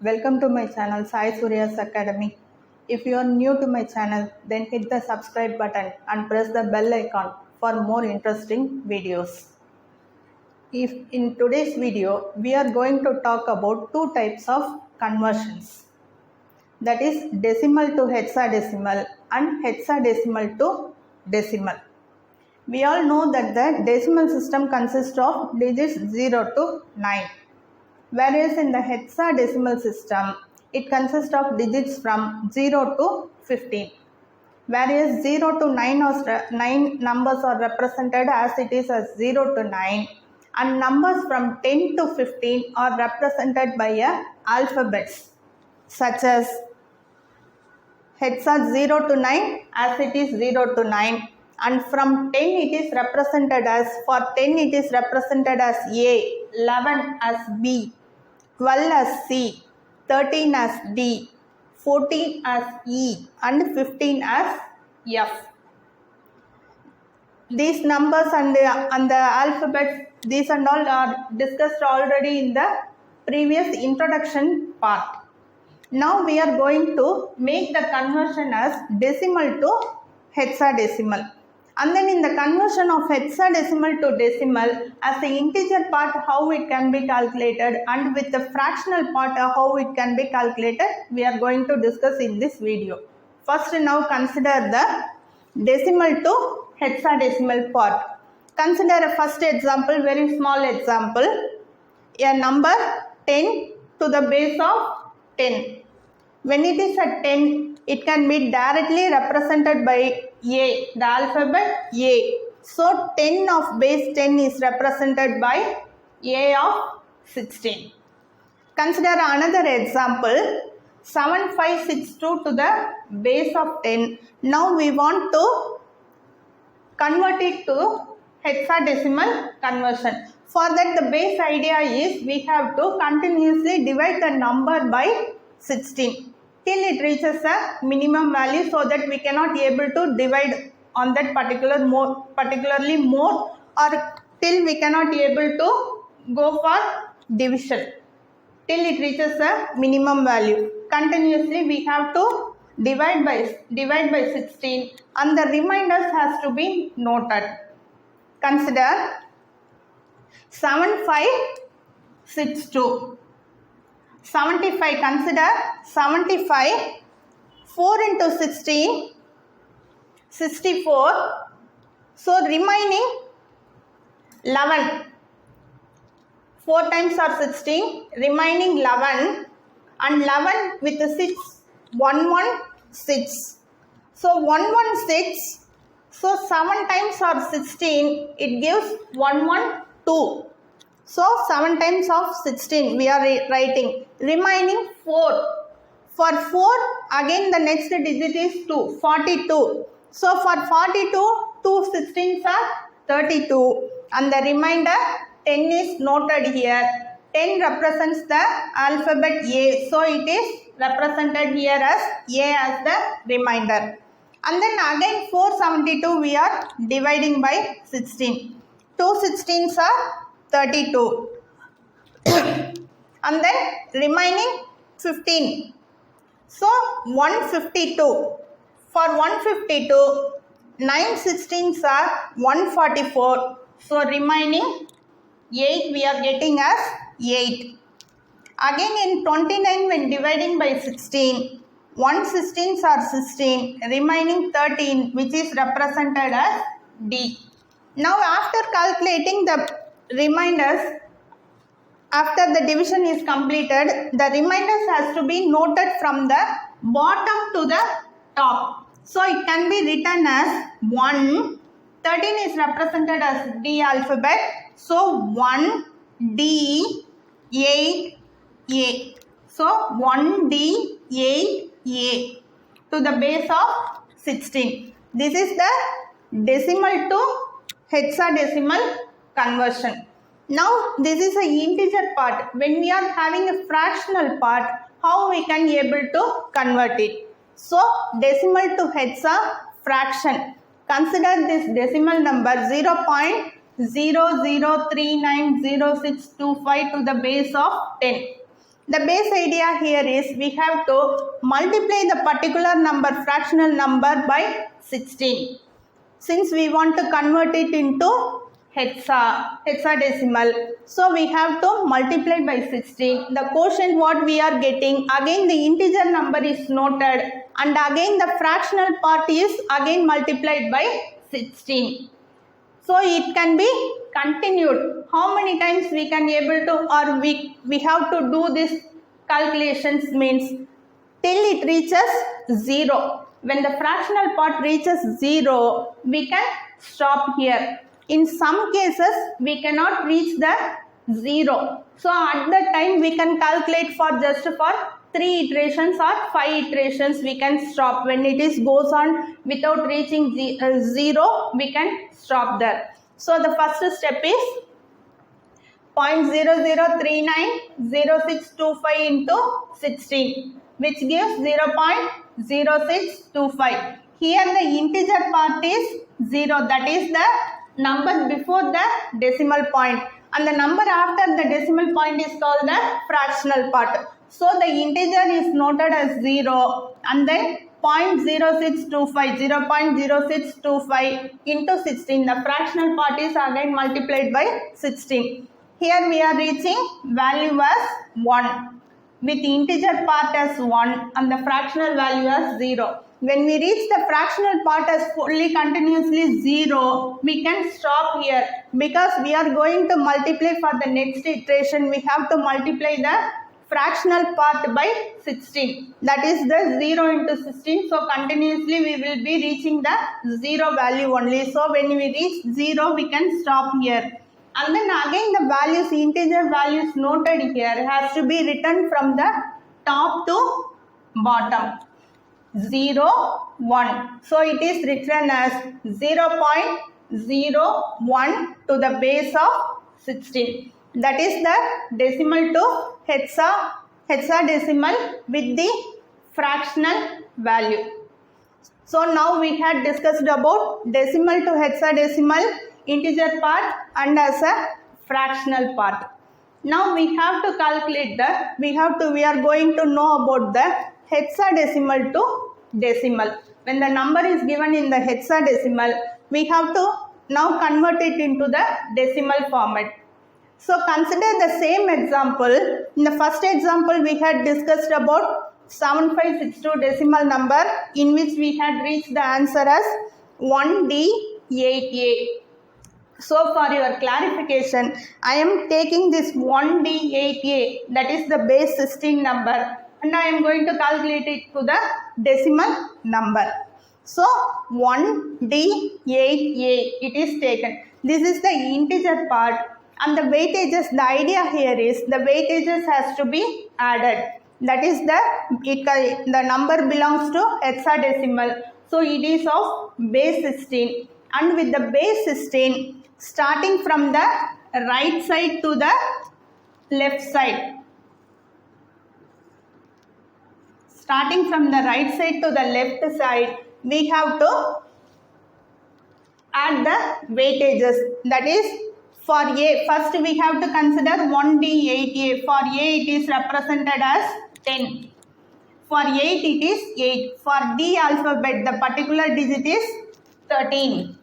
Welcome to my channel Sai Surya's Academy. If you are new to my channel, then hit the subscribe button and press the bell icon for more interesting videos. If in today's video, we are going to talk about two types of conversions. That is decimal to hexadecimal and hexadecimal to decimal. We all know that the decimal system consists of digits 0 to 9. Whereas in the hexadecimal system, it consists of digits from 0 to 15. Whereas 0 to 9 numbers are represented as it is as 0 to 9, and numbers from 10 to 15 are represented by alphabets such as hexa 0 to 9 as it is 0 to 9, and from 10 it is represented as, for 10 it is represented as A, 11 as B, 12 as C, 13 as D, 14 as E, and 15 as F. These numbers and the alphabets, these and all are discussed already in the previous introduction part. Now we are going to make the conversion as decimal to hexadecimal. And then in the conversion of hexadecimal to decimal, as the integer part how it can be calculated and with the fractional part how it can be calculated, we are going to discuss in this video. First now consider the decimal to hexadecimal part. Consider a first example, very small example, a number 10 to the base of 10. When it is at 10, it can be directly represented by A, the alphabet A. So 10 of base 10 is represented by A of 16. Consider another example, 7562 to the base of 10. Now we want to convert it to hexadecimal conversion. For that, the base idea is we have to continuously divide the number by 16 till it reaches a minimum value, so that we cannot be able to divide on that particularly more, or till we cannot be able to go for division till it reaches a minimum value. Continuously we have to divide by 16 and the reminders has to be noted. Consider 7562. 75, consider 75, 4 into 16, 64, so remaining 11, 4 times are 16, remaining 11, and 11 with the 6, 116, so 116, so 7 times are 16, it gives 112. So 7 times of 16 we are writing, remaining 4. For 4 again the next digit is 2, 42. So for 42, 2 16s are 32 and the remainder 10 is noted here. 10 represents the alphabet A, so it is represented here as A as the remainder. And then again 472 we are dividing by 16. 2 16s are 32 and then remaining 15. So 152. For 152, 9 16s are 144. So remaining 8 we are getting as 8. Again in 29 when dividing by 16, 1 16s are 16, remaining 13 which is represented as D. Now after calculating the reminders, after the division is completed, the reminders has to be noted from the bottom to the top. So it can be written as 1, 13 is represented as D alphabet, so 1 D 8 A. So 1 D 8 A to the base of 16. This is the decimal to hexadecimal conversion. Now this is an integer part. When we are having a fractional part, how we can be able to convert it? So decimal to hexa fraction. Consider this decimal number 0.00390625 to the base of 10. The base idea here is we have to multiply the particular number, fractional number, by 16. Since we want to convert it into hexadecimal, so we have to multiply by 16. The quotient what we are getting, again the integer number is noted, and again the fractional part is again multiplied by 16. So it can be continued. How many times we can able to, or we have to do this calculations means till it reaches 0. When the fractional part reaches 0, we can stop here. In some cases, we cannot reach the 0. So at that time, we can calculate for just for 3 iterations or 5 iterations, we can stop. When it is goes on without reaching 0, we can stop there. So the first step is 0.00390625 into 16, which gives 0.0625. Here the integer part is 0, that is the number before the decimal point, and the number after the decimal point is called the fractional part. So the integer is noted as 0, and then 0.0625 into 16. The fractional part is again multiplied by 16. Here we are reaching value as 1 with integer part as 1 and the fractional value as 0. When we reach the fractional part as fully continuously 0, we can stop here because we are going to multiply for the next iteration. We have to multiply the fractional part by 16. That is the 0 into 16. So continuously we will be reaching the 0 value only. So when we reach 0, we can stop here. And then again the values, integer values noted here has to be written from the top to bottom. 0, 1. So it is written as 0.01 to the base of 16. That is the decimal to hexadecimal with the fractional value. So now we had discussed about decimal to hexadecimal, integer part and as a fractional part. Now we have to calculate we are going to know about the hexadecimal to decimal. When the number is given in the hexadecimal, we have to now convert it into the decimal format. So consider the same example. In the first example, we had discussed about 7562 decimal number, in which we had reached the answer as 1D8A. So for your clarification, I am taking this 1D8A, that is the base 16 number, and I am going to calculate it to the decimal number. So 1D8A, it is taken. This is the integer part, and the weightages, the idea here is the weightages has to be added. That is the number belongs to hexadecimal. So it is of base 16, and with the base 16, starting from the right side to the left side. Starting from the right side to the left side, we have to add the weightages. That is, for A, first we have to consider 1D8A. For A, it is represented as 10. For 8, it is 8. For D alphabet, the particular digit is 13.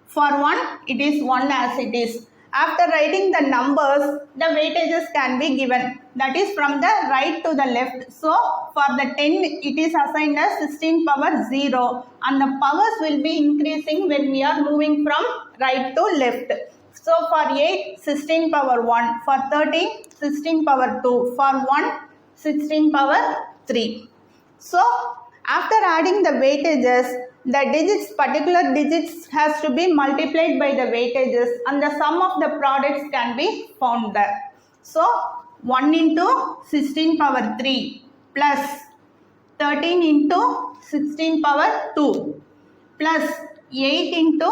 For 1, it is 1 as it is. After writing the numbers, the weightages can be given. That is from the right to the left. So, for the 10, it is assigned as 16 power 0. And the powers will be increasing when we are moving from right to left. So, for 8, 16 power 1. For 13, 16 power 2. For 1, 16 power 3. So, after adding the weightages, the digits, particular digits has to be multiplied by the weightages, and the sum of the products can be found there. So, 1 into 16 power 3 plus 13 into 16 power 2 plus 8 into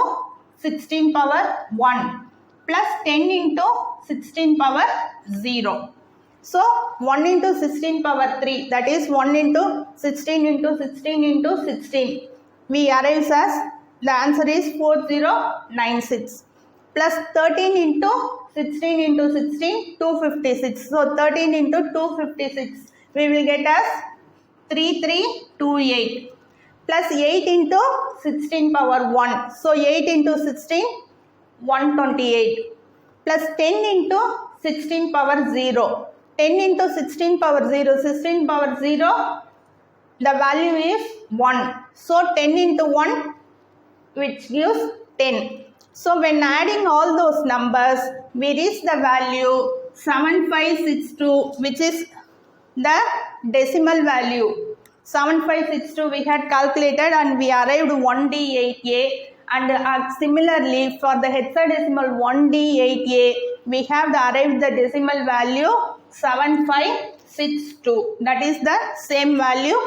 16 power 1 plus 10 into 16 power 0. So, 1 into 16 power 3, that is 1 into 16 into 16 into 16. We arrive as the answer is 4096. plus 13 into 16 into 16, 256. So 13 into 256, we will get as 3328 plus 8 into 16 power 1. So 8 into 16, 128 plus 10 into 16 power 0. 10 into 16 power 0, 16 power 0, the value is 1. So 10 into 1, which gives 10. So when adding all those numbers, we reach the value 7562, which is the decimal value. 7562 we had calculated and we arrived 1D8A, and similarly for the hexadecimal 1D8A, we have arrived the decimal value 7562. That is the same value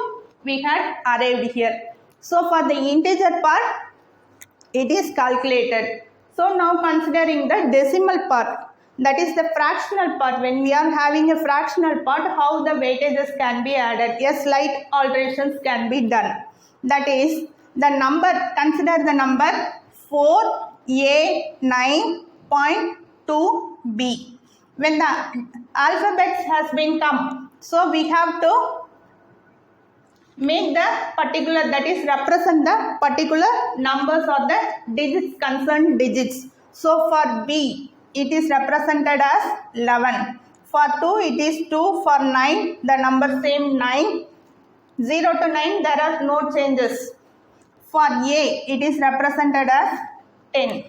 we had arrived here. So for the integer part, it is calculated. So now considering the decimal part, that is the fractional part. When we are having a fractional part, how the weightages can be added, a slight alterations can be done. That is the number, consider the number 4A9.2B. When the alphabets has been come, so we have to make the particular, that is represent the particular numbers or the digits, concerned digits. So for B, it is represented as 11. For 2, it is 2. For 9, the number same 9. 0 to 9, there are no changes. For A, it is represented as 10.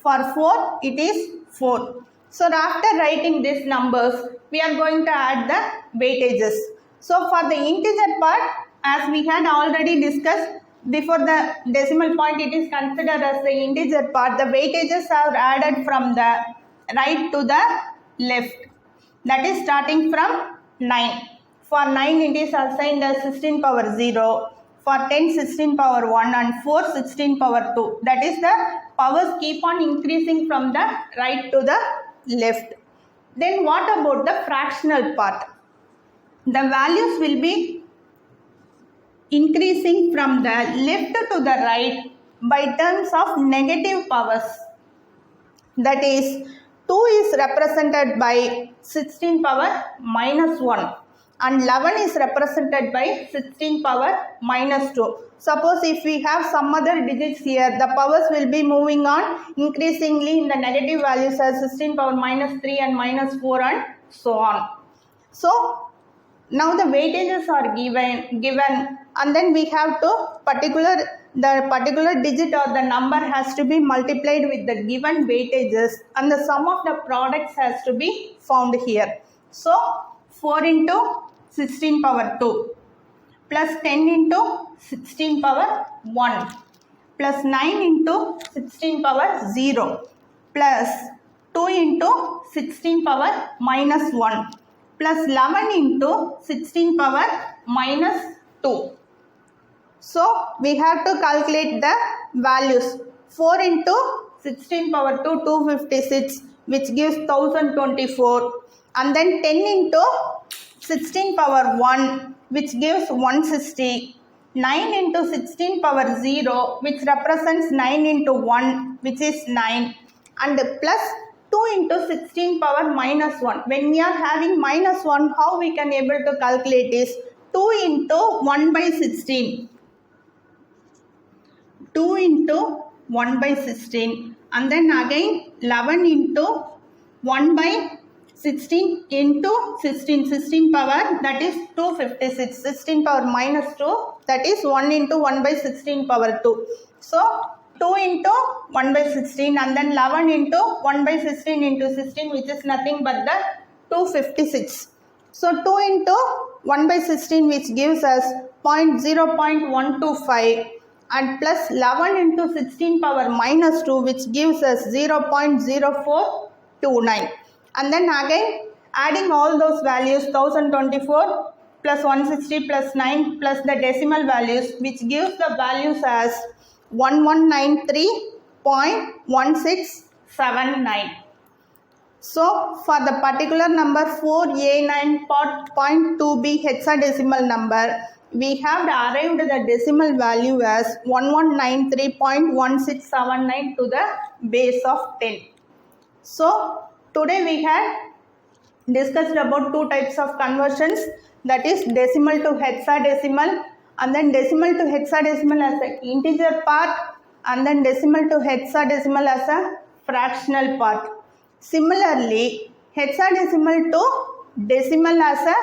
For 4, it is 4. So after writing these numbers, we are going to add the weightages. So for the integer part, as we had already discussed, before the decimal point, it is considered as the integer part. The weightages are added from the right to the left. That is starting from 9. For 9, it is assigned as 16 power 0. For 10, 16 power 1, and 4, 16 power 2. That is the powers keep on increasing from the right to the left. Then what about the fractional part? The values will be increasing from the left to the right by terms of negative powers. That is, 2 is represented by 16 power minus 1 and 11 is represented by 16 power minus 2. Suppose if we have some other digits here, the powers will be moving on increasingly in the negative values as 16 power minus 3 and minus 4 and so on. So now the weightages are given and then we have to the particular digit or the number has to be multiplied with the given weightages and the sum of the products has to be found here. So 4 into 16 power 2 plus 10 into 16 power 1 plus 9 into 16 power 0 plus 2 into 16 power minus 1 plus 11 into 16 power minus 2. So we have to calculate the values. 4 into 16 power 2, 256, which gives 1024, and then 10 into 16 power 1, which gives 160, 9 into 16 power 0, which represents 9 into 1, which is 9, and plus 2 into 16 power minus 1. When we are having minus 1, how we can able to calculate is 2 into 1 by 16. 2 into 1 by 16, and then again 11 into 1 by 16 into 16 power, that is 256, 16 power minus 2, that is 1 into 1 by 16 power 2. So 2 into 1 by 16 and then 11 into 1 by 16 into 16, which is nothing but the 256. So 2 into 1 by 16, which gives us 0.125, and plus 11 into 16 power minus 2, which gives us 0.0429. And then again adding all those values, 1024 plus 160 plus 9 plus the decimal values, which gives the values as 1193.1679. So for the particular number 4A9.2B hexadecimal number, we have arrived the decimal value as 1193.1679 to the base of 10. So today we had discussed about two types of conversions, that is decimal to hexadecimal, and then decimal to hexadecimal as an integer part, and then decimal to hexadecimal as a fractional part. Similarly, hexadecimal to decimal as a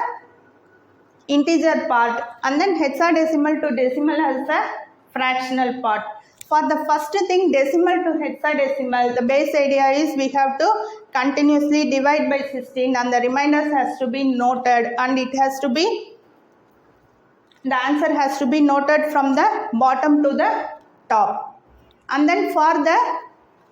integer part, and then hexadecimal to decimal as a fractional part. For the first thing, decimal to hexadecimal, the base idea is we have to continuously divide by 16 and the reminders has to be noted, and it has to be, the answer has to be noted from the bottom to the top. And then for the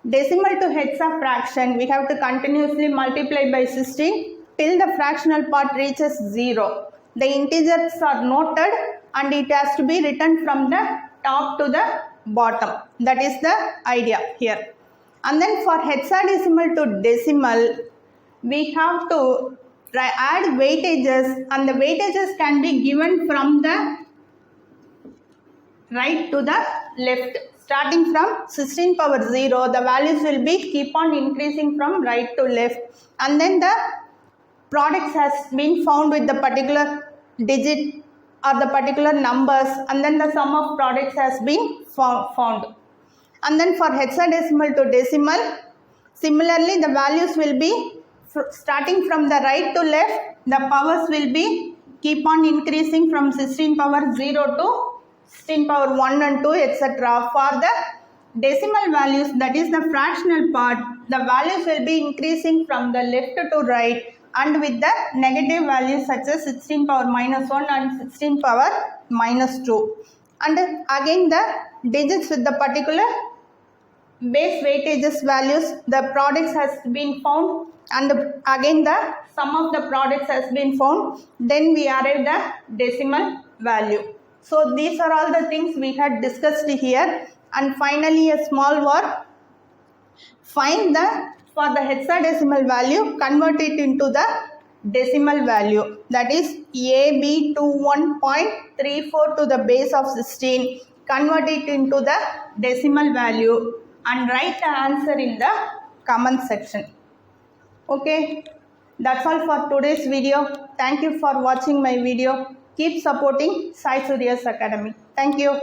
decimal to hexa fraction, we have to continuously multiply by 16 till the fractional part reaches 0. The integers are noted and it has to be written from the top to the bottom. That is the idea here. And then for hexadecimal to decimal, we have to add weightages, and the weightages can be given from the right to the left. Starting from 16 power 0, the values will be keep on increasing from right to left, and then the products has been found with the particular digit or the particular numbers, and then the sum of products has been found. And then for hexadecimal to decimal, similarly the values will be starting from the right to left, the powers will be keep on increasing from 16 power 0 to 16 power 1 and 2, etc. For the decimal values, that is the fractional part, the values will be increasing from the left to right, and with the negative values such as 16 power minus 1 and 16 power minus 2. And again the digits with the particular base weightages values, the products has been found, and again the sum of the products has been found, then we arrive the decimal value. So these are all the things we had discussed here. And finally a small work, find the, for the hexadecimal value, convert it into the decimal value, that is AB21.34 to the base of 16, convert it into the decimal value and write the answer in the comment section. Okay, that's all for today's video. Thank you for watching my video. Keep supporting Sai Surya's Academy. Thank you.